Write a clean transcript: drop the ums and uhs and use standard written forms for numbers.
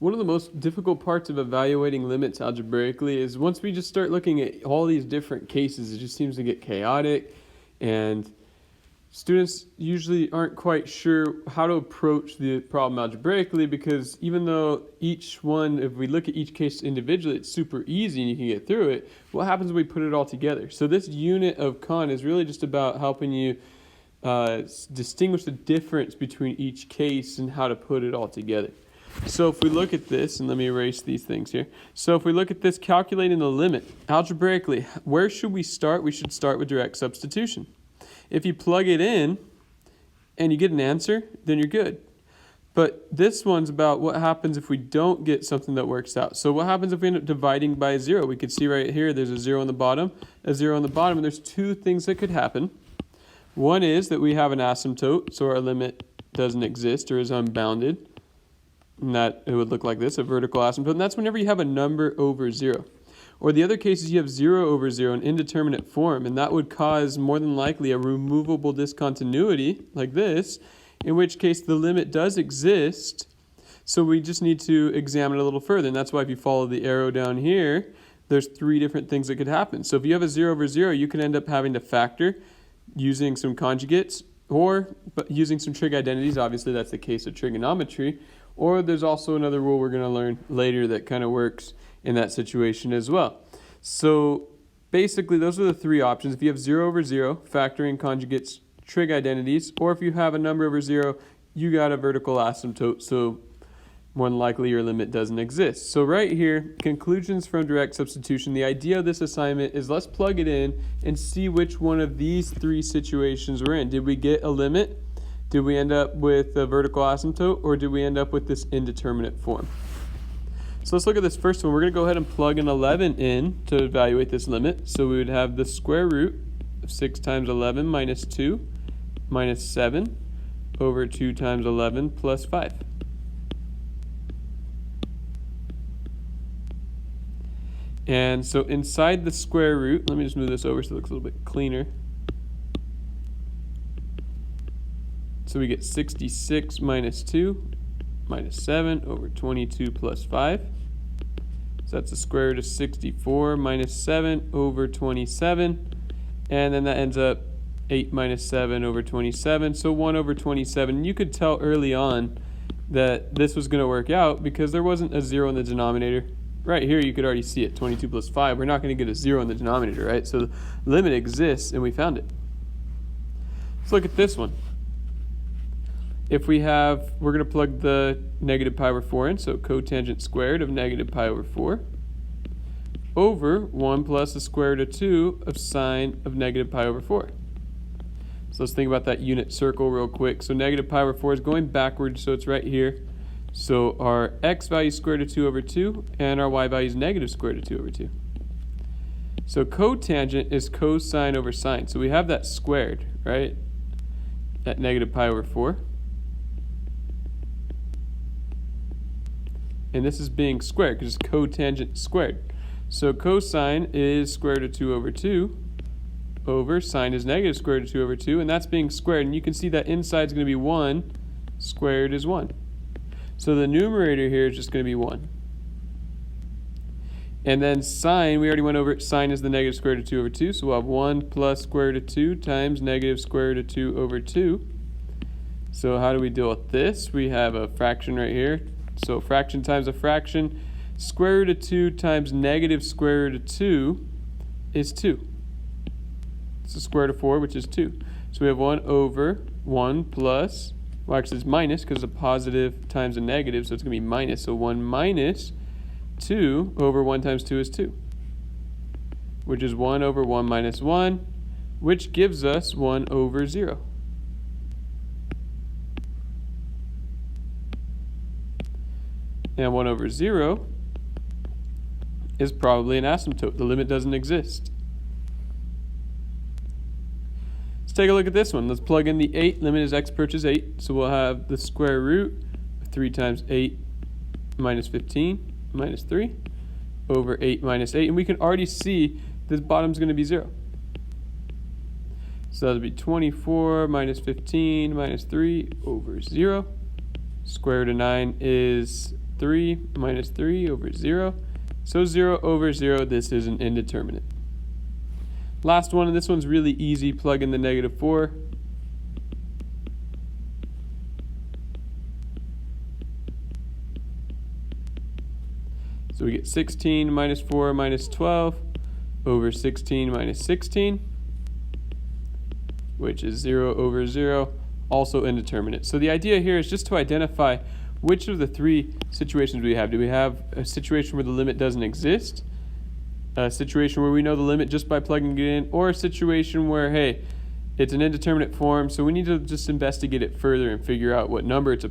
One of the most difficult parts of evaluating limits algebraically is once we just start looking at all these different cases, it just seems to get chaotic, and students usually aren't quite sure how to approach the problem algebraically, because even though each one, if we look at each case individually, it's super easy and you can get through it, what happens when we put it all together? So this unit of Khan is really just about helping you distinguish the difference between each case and how to put it all together. So if we look at this, and let me erase these things here. So if we look at this, calculating the limit, algebraically, where should we start? We should start with direct substitution. If you plug it in and you get an answer, then you're good. But this one's about what happens if we don't get something that works out. So what happens if we end up dividing by a zero? We could see right here, there's a zero on the bottom, a zero on the bottom, and there's two things that could happen. One is that we have an asymptote, so our limit doesn't exist or is unbounded. And that it would look like this, a vertical asymptote. And that's whenever you have a number over zero. Or the other case is you have 0 over 0, an indeterminate form, and that would cause more than likely a removable discontinuity like this, in which case the limit does exist. So we just need to examine it a little further. And that's why if you follow the arrow down here, there's three different things that could happen. So if you have a 0 over 0, you can end up having to factor using some conjugates or using some trig identities. Obviously, that's the case of trigonometry. Or there's also another rule we're going to learn later that kind of works in that situation as well. So basically, those are the three options. If you have 0 over 0, factoring conjugates, trig identities, or if you have a number over 0, you got a vertical asymptote, so more than likely your limit doesn't exist. So right here, conclusions from direct substitution. The idea of this assignment is let's plug it in and see which one of these three situations we're in. Did we get a limit? Did we end up with a vertical asymptote, or did we end up with this indeterminate form? So let's look at this first one. We're going to go ahead and plug an 11 in to evaluate this limit. So we would have the square root of 6 times 11 minus 2 minus 7 over 2 times 11 plus 5. And so inside the square root, let me just move this over so it looks a little bit cleaner. So we get 66 minus 2 minus 7 over 22 plus 5. So that's the square root of 64 minus 7 over 27. And then that ends up 8 minus 7 over 27. So 1 over 27. You could tell early on that this was going to work out because there wasn't a 0 in the denominator. Right here you could already see it, 22 plus 5. We're not going to get a 0 in the denominator, right? So the limit exists and we found it. Let's look at this one. If we have, we're going to plug the negative pi over 4 in, so cotangent squared of negative pi over 4 over 1 plus the square root of 2 of sine of negative pi over 4. So let's think about that unit circle real quick. So negative pi over 4 is going backwards, so it's right here. So our x value is square root of 2 over 2, and our y value is negative square root of 2 over 2. So cotangent is cosine over sine. So we have that squared, right, at negative pi over 4. And this is being squared because it's cotangent squared. So cosine is square root of 2 over 2 over sine is negative square root of 2 over 2, and that's being squared. And you can see that inside is going to be 1 squared is 1. So the numerator here is just going to be 1. And then sine, we already went over it. Sine is the negative square root of 2 over 2. So we'll have 1 plus square root of 2 times negative square root of 2 over 2. So how do we deal with this? We have a fraction right here. So fraction times a fraction. Square root of 2 times negative square root of 2 is 2. It's the square root of 4, which is 2. So we have 1 over 1 plus, well actually it's minus because a positive times a negative, so it's going to be minus. So 1 minus 2 over 1 times 2 is 2, which is 1 over 1 minus 1, which gives us 1 over 0. And 1 over 0 is probably an asymptote. The limit doesn't exist. Let's take a look at this one. Let's plug in the 8. Limit is x approaches 8. So we'll have the square root of 3 times 8 minus 15 minus 3 over 8 minus 8. And we can already see this bottom's going to be 0. So that would be 24 minus 15 minus 3 over 0. Square root of 9 is 3 minus 3 over 0. So 0 over 0, this is an indeterminate. Last one, and this one's really easy. Plug in the negative 4. So we get 16 minus 4 minus 12 over 16 minus 16, which is 0 over 0, also indeterminate. So the idea here is just to identify which of the three situations we have. Do we have a situation where the limit doesn't exist, a situation where we know the limit just by plugging it in, or a situation where, hey, it's an indeterminate form, so we need to just investigate it further and figure out what number it's a